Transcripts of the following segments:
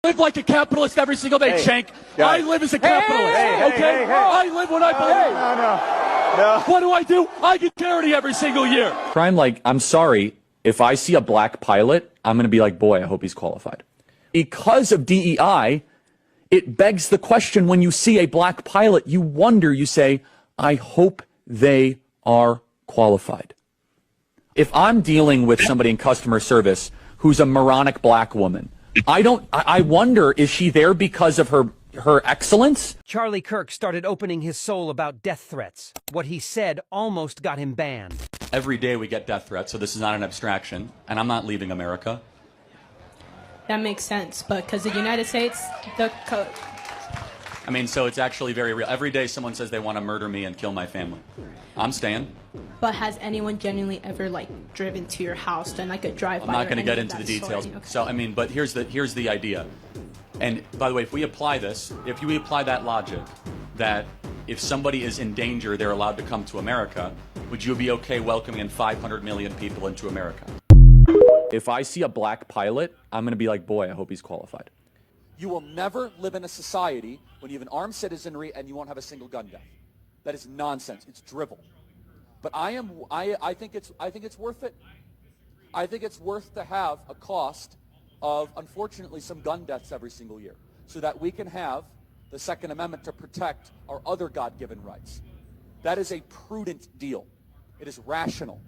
Live like a capitalist every single day, Shank. I live as a capitalist, okay? I live what I believe. No. What do? I get charity every single year. Crime, like, I'm sorry, if I see a black pilot, I'm going to be like, boy, I hope he's qualified. Because of DEI, it begs the question, when you see a black pilot, you wonder, you say, I hope they are qualified. If I'm dealing with somebody in customer service who's a moronic black woman, I wonder, is she there because of her excellence? Charlie Kirk started opening his soul about death threats. What he said almost got him banned. Every day we get death threats, so this is not an abstraction, and I'm not leaving America. That makes sense, but because the United States, the code. I mean, so it's actually very real. Every day someone says they want to murder me and kill my family. I'm staying. But has anyone genuinely ever, like, driven to your house, done, like, a drive-by? I'm not going to get into the details. Okay. So, I mean, but here's the idea. And, by the way, if we apply that logic, that if somebody is in danger, they're allowed to come to America, would you be okay welcoming in 500 million people into America? If I see a black pilot, I'm going to be like, boy, I hope he's qualified. You will never live in a society when you have an armed citizenry and you won't have a single gun death. That is nonsense. It's drivel. But I think it's worth it. I think it's worth to have a cost of, unfortunately, some gun deaths every single year, so that we can have the Second Amendment to protect our other God-given rights. That is a prudent deal. It is rational.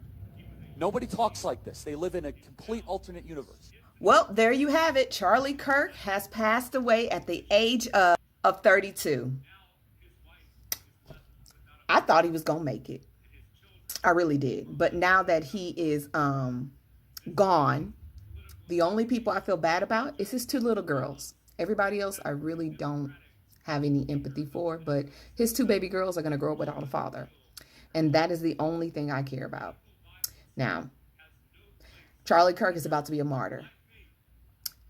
Nobody talks like this. They live in a complete alternate universe. Well, there you have it. Charlie Kirk has passed away at the age of 32. I thought he was going to make it. I really did. But now that he is gone, the only people I feel bad about is his two little girls. Everybody else I really don't have any empathy for, but his two baby girls are going to grow up without a father. And that is the only thing I care about. Now, Charlie Kirk is about to be a martyr.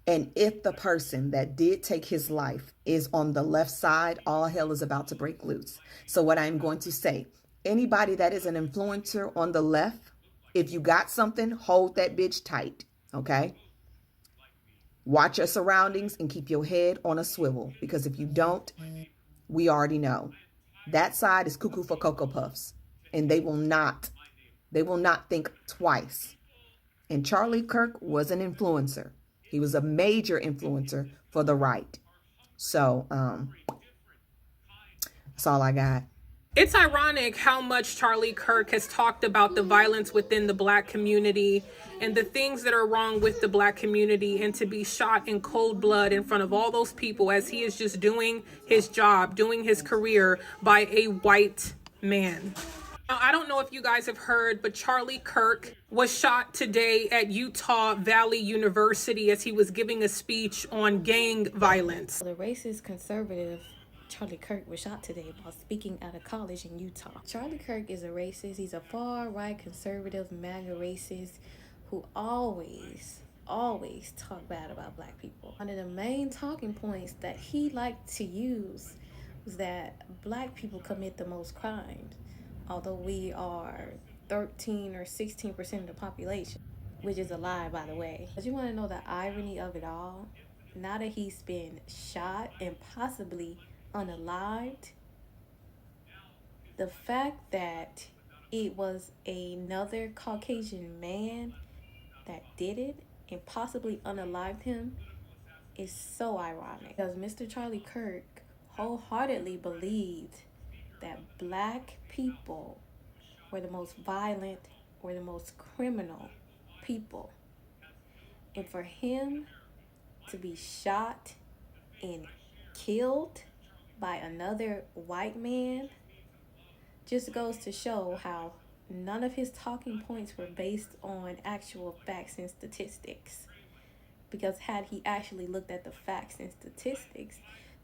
And if the person that did take his life is on the left side, all hell is about to break loose. So what I'm going to say, anybody that is an influencer on the left, if you got something, hold that bitch tight, okay? Watch your surroundings and keep your head on a swivel, because if you don't, we already know. That side is cuckoo for Cocoa Puffs, and they will not think twice. And Charlie Kirk was an influencer. He was a major influencer for the right. So, that's all I got. It's ironic how much Charlie Kirk has talked about the violence within the black community and the things that are wrong with the black community, and to be shot in cold blood in front of all those people as he is just doing his job, doing his career by a white man. Now, I don't know if you guys have heard, but Charlie Kirk was shot today at Utah Valley University as he was giving a speech on gang violence. The racist conservative Charlie Kirk was shot today while speaking at a college in Utah. Charlie Kirk is a racist. He's a far-right conservative MAGA racist who always talk bad about black people. One of the main talking points that he liked to use was that black people commit the most crimes, although we are 13 or 16% of the population, which is a lie, by the way. But you want to know the irony of it all? Now that he's been shot and possibly unalived, the fact that it was another Caucasian man that did it and possibly unalived him is so ironic, because Mr. Charlie Kirk wholeheartedly believed that black people were the most violent or the most criminal people. And for him to be shot and killed by another white man just goes to show how none of his talking points were based on actual facts and statistics. Because had he actually looked at the facts and statistics,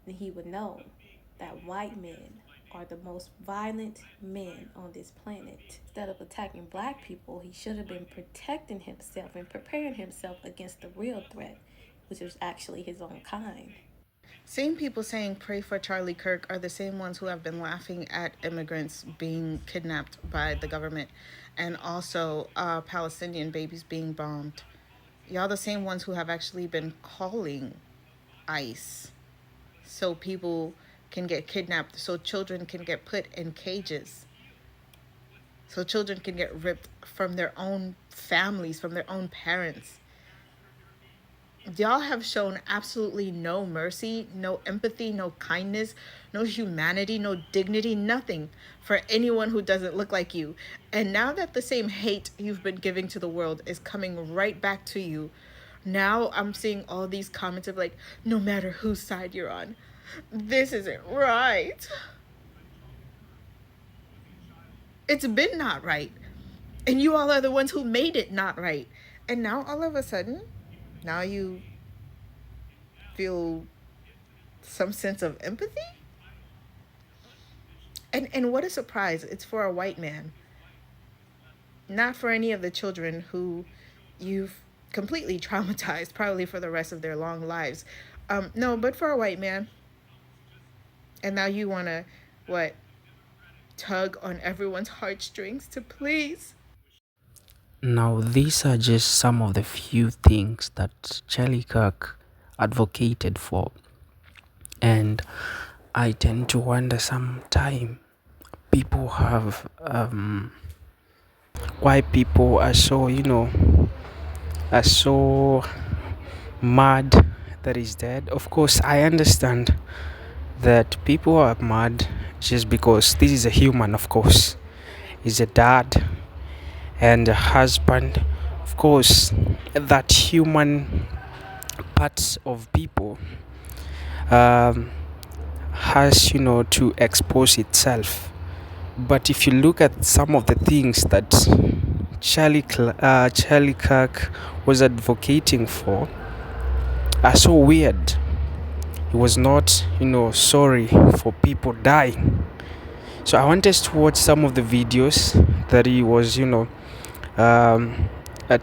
then he would know that white men are the most violent men on this planet. Instead of attacking black people, he should have been protecting himself and preparing himself against the real threat, which is actually his own kind. Same people saying pray for Charlie Kirk are the same ones who have been laughing at immigrants being kidnapped by the government, and also Palestinian babies being bombed. Y'all the same ones who have actually been calling ICE so people can get kidnapped, so children can get put in cages, so children can get ripped from their own families, from their own parents. Y'all have shown absolutely no mercy, no empathy, no kindness, no humanity, no dignity, nothing for anyone who doesn't look like you. And now that the same hate you've been giving to the world is coming right back to you, now I'm seeing all these comments of like, no matter whose side you're on, this isn't right. It's been not right. And you all are the ones who made it not right. And now all of a sudden, now you feel some sense of empathy? And what a surprise. It's for a white man. Not for any of the children who you've completely traumatized, probably for the rest of their long lives. No, but for a white man. And now you want to, what, tug on everyone's heartstrings to please. Now, these are just some of the few things that Charlie Kirk advocated for. And I tend to wonder sometime people have, why people are so, are so mad that he's dead. Of course, I understand that people are mad just because this is a human, of course. He's a dad and a husband. Of course, that human part of people has, to expose itself. But if you look at some of the things that Charlie Kirk was advocating for are so weird. He was not, sorry for people dying. So I want us to watch some of the videos that he was,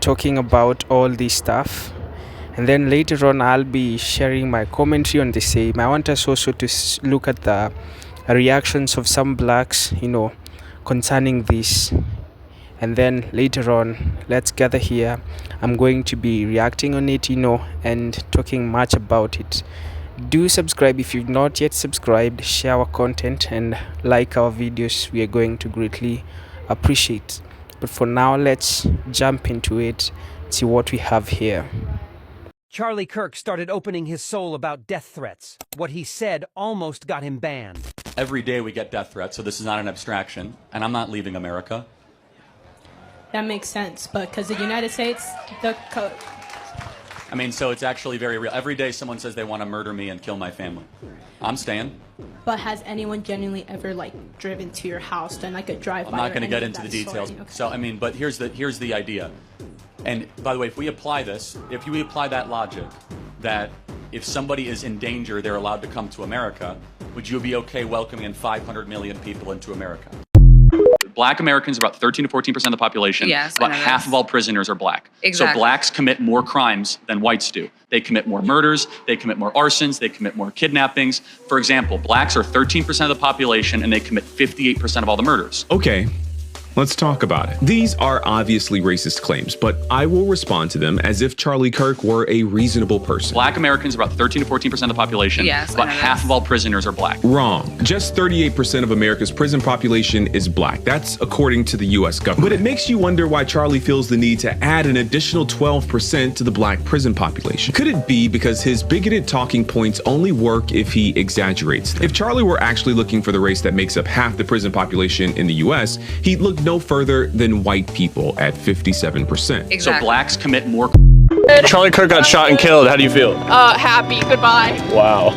talking about all this stuff. And then later on, I'll be sharing my commentary on the same. I want us also to look at the reactions of some blacks, concerning this. And then later on, let's gather here. I'm going to be reacting on it, and talking much about it. Do subscribe if you've not yet subscribed, share our content and like our videos. We are going to greatly appreciate. But for now, let's jump into it, see what we have here. Charlie Kirk started opening his soul about death threats. What he said almost got him banned. Every day we get death threats, so this is not an abstraction, and I'm not leaving America. That makes sense, but because the United States, So it's actually very real. Every day someone says they want to murder me and kill my family. I'm staying. But has anyone genuinely ever driven to your house, done a drive-by? I'm not going to get into the details. Okay. So but here's the idea. And by the way, if we apply that logic, that if somebody is in danger, they're allowed to come to America, would you be okay welcoming in 500 million people into America? Black Americans are about 13 to 14% of the population. Yes, about half of all prisoners are black. Exactly. So blacks commit more crimes than whites do. They commit more murders, they commit more arsons, they commit more kidnappings. For example, blacks are 13% of the population and they commit 58% of all the murders. Okay, let's talk about it. These are obviously racist claims, but I will respond to them as if Charlie Kirk were a reasonable person. Black Americans are about 13 to 14% of the population. Yes, about half of all prisoners are black. Wrong. Just 38% of America's prison population is black. That's according to the US government. But it makes you wonder why Charlie feels the need to add an additional 12% to the black prison population. Could it be because his bigoted talking points only work if he exaggerates them? If Charlie were actually looking for the race that makes up half the prison population in the US, he'd look no further than white people at 57%. Exactly. So blacks commit more. Charlie Kirk got shot and killed. How do you feel? Happy. Goodbye. Wow.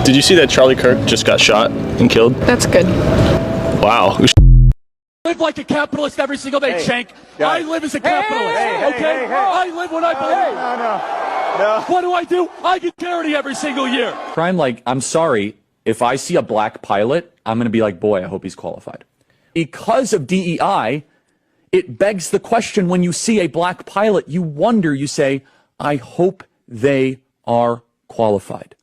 Did you see that Charlie Kirk just got shot and killed? That's good. Wow. Live like a capitalist every single day, Shank. I live as a capitalist, okay? I live when I believe. No. What do? I get charity every single year. Crime, I'm sorry, if I see a black pilot, I'm going to be like, boy, I hope he's qualified. Because of DEI, it begs the question when you see a black pilot, you wonder, you say, I hope they are qualified.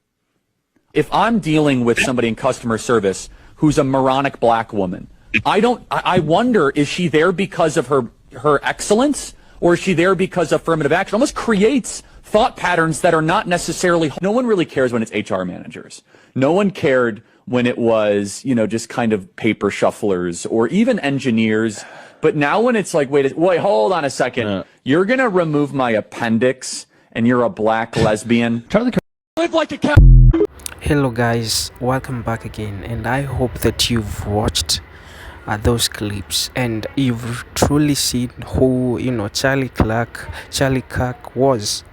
If I'm dealing with somebody in customer service who's a moronic black woman, I wonder, is she there because of her excellence, or is she there because of affirmative action? It almost creates thought patterns that are not necessarily, no one really cares when it's HR managers. No one cared when it was, just kind of paper shufflers or even engineers. But now when it's like, wait, hold on a second. You're going to remove my appendix and you're a black lesbian. Charlie live like a cat. Hello guys, welcome back again, and I hope that you've watched those clips and you've truly seen who Charlie Kirk was.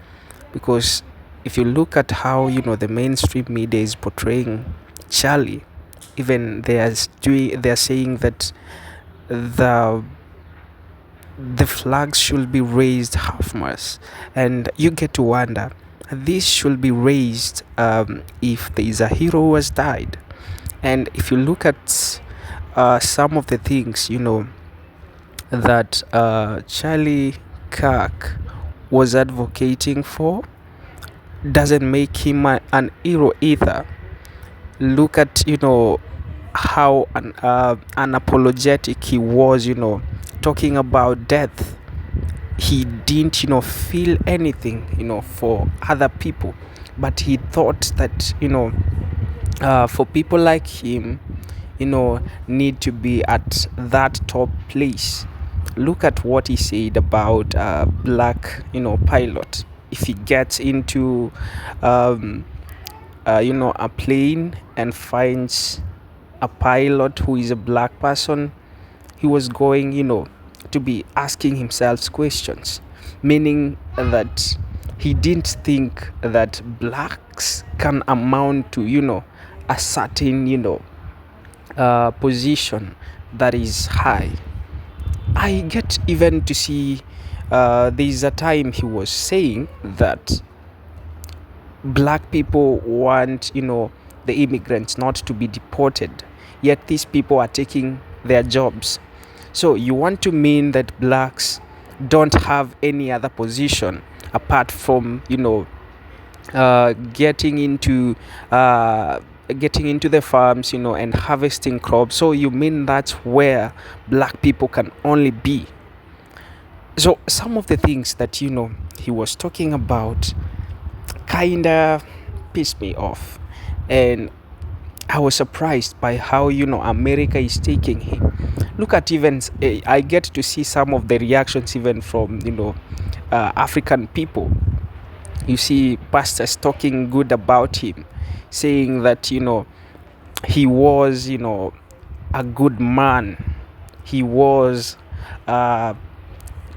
Because if you look at how the mainstream media is portraying Charlie, even they're saying that the flags should be raised half-mast, and you get to wonder, this should be raised if there is a hero who has died. And if you look at some of the things that Charlie Kirk was advocating for, doesn't make him an hero either. Look at how unapologetic he was, talking about death. He didn't feel anything for other people, but he thought that for people like him need to be at that top place. Look at what he said about black pilot. If he gets into a plane and finds a pilot who is a black person, he was going to be asking himself questions, meaning that he didn't think that blacks can amount to a certain position that is high. I get even to see there's a time he was saying that black people want the immigrants not to be deported, yet these people are taking their jobs. So you want to mean that blacks don't have any other position apart from getting into the farms and harvesting crops. So you mean that's where black people can only be? So some of the things that he was talking about kinda pissed me off, and I was surprised by how America is taking him. Look at even I get to see some of the reactions even from African people. You see pastors talking good about him, saying that he was a good man. He was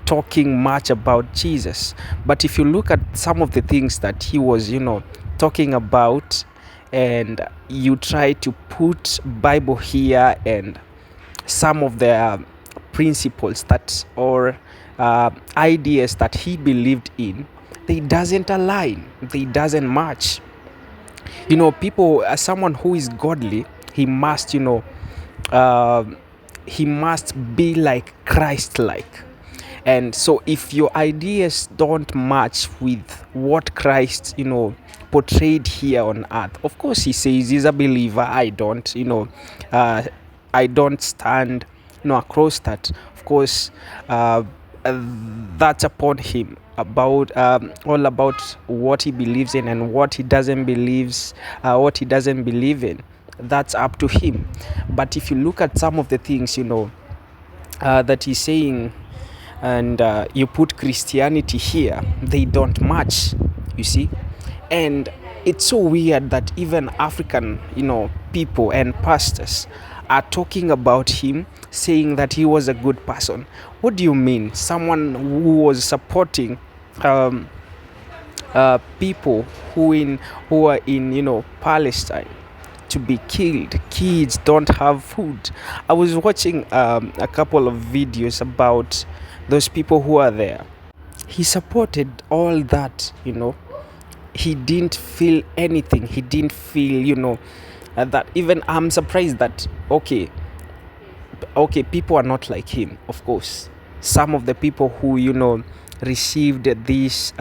talking much about Jesus. But if you look at some of the things that he was talking about, and you try to put Bible here and some of the principles that or ideas that he believed in, they doesn't align, they doesn't match. People, as someone who is godly, he must he must be like Christ-like. And so if your ideas don't match with what Christ portrayed here on earth, of course he says he's a believer. I don't stand across that. Of course that's upon him, about all about what he believes in and what he doesn't believe in. That's up to him. But if you look at some of the things that he's saying, and you put Christianity here, they don't match, you see. And it's so weird that even African people and pastors are talking about him, saying that he was a good person. What do you mean? Someone who was supporting people who are in Palestine to be killed. Kids don't have food. I was watching a couple of videos about those people who are there. He supported all that. He didn't feel anything. He didn't feel that. Even I'm surprised that okay, people are not like him. Of course, some of the people who received this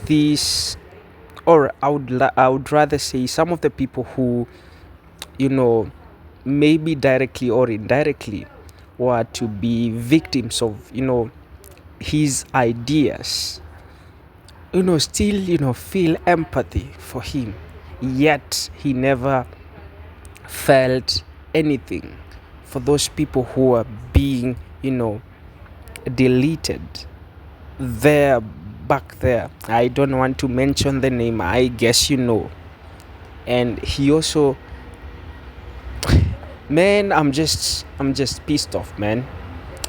this, or I would rather say some of the people who maybe directly or indirectly were to be victims of his ideas, still, feel empathy for him, yet he never felt anything for those people who are being, deleted there, back there. I don't want to mention the name, I guess you know. And he also, man, I'm just pissed off, man.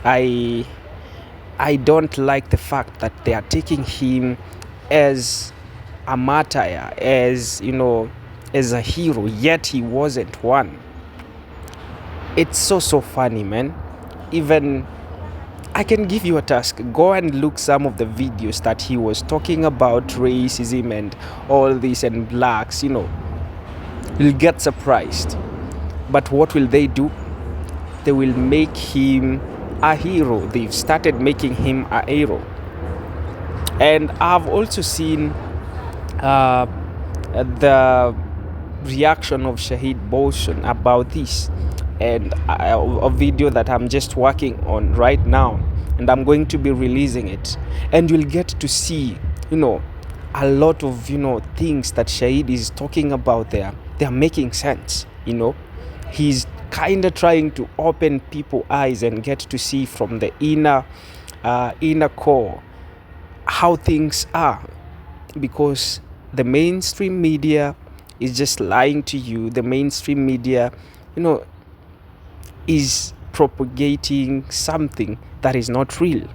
I don't like the fact that they are taking him as a martyr, as as a hero, yet he wasn't one. It's so funny, man. Even I can give you a task. Go and look some of the videos that he was talking about racism and all this and blacks, You'll get surprised. But what will they do? They will make him a hero. They've started making him a hero. And I've also seen the reaction of Shahid Bhushan about this, and a video that I'm just working on right now, and I'm going to be releasing it, and you'll get to see a lot of things that Shahid is talking about there. They're making sense. He's kind of trying to open people's eyes and get to see from the inner core how things are, because the mainstream media is just lying to you. The mainstream media is propagating something that is not real.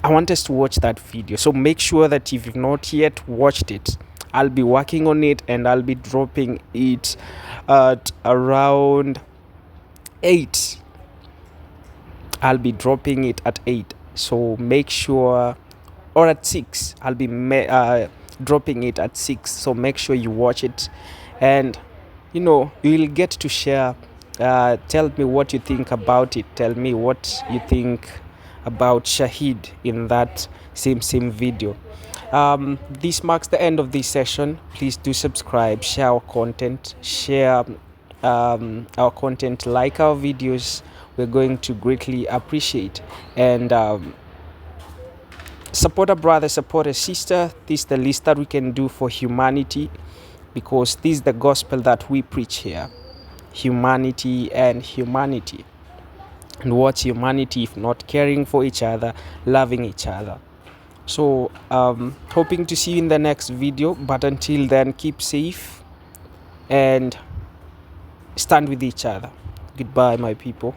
I want us to watch that video, so make sure that if you've not yet watched it, I'll be working on it and I'll be dropping it at around 8. I'll be dropping it at 8, so make sure, or at 6. I'll be dropping it at 6, so make sure you watch it, and you'll get to share. Tell me what you think about it. Tell me what you think about Shahid in that same video. This marks the end of this session. Please do subscribe, share our content, like our videos. We're going to greatly appreciate, and support a brother, support a sister. This is the least that we can do for humanity, because this is the gospel that we preach here. Humanity and humanity. And what's humanity if not caring for each other, loving each other? So hoping to see you in the next video, but until then, keep safe and stand with each other. Goodbye, my people.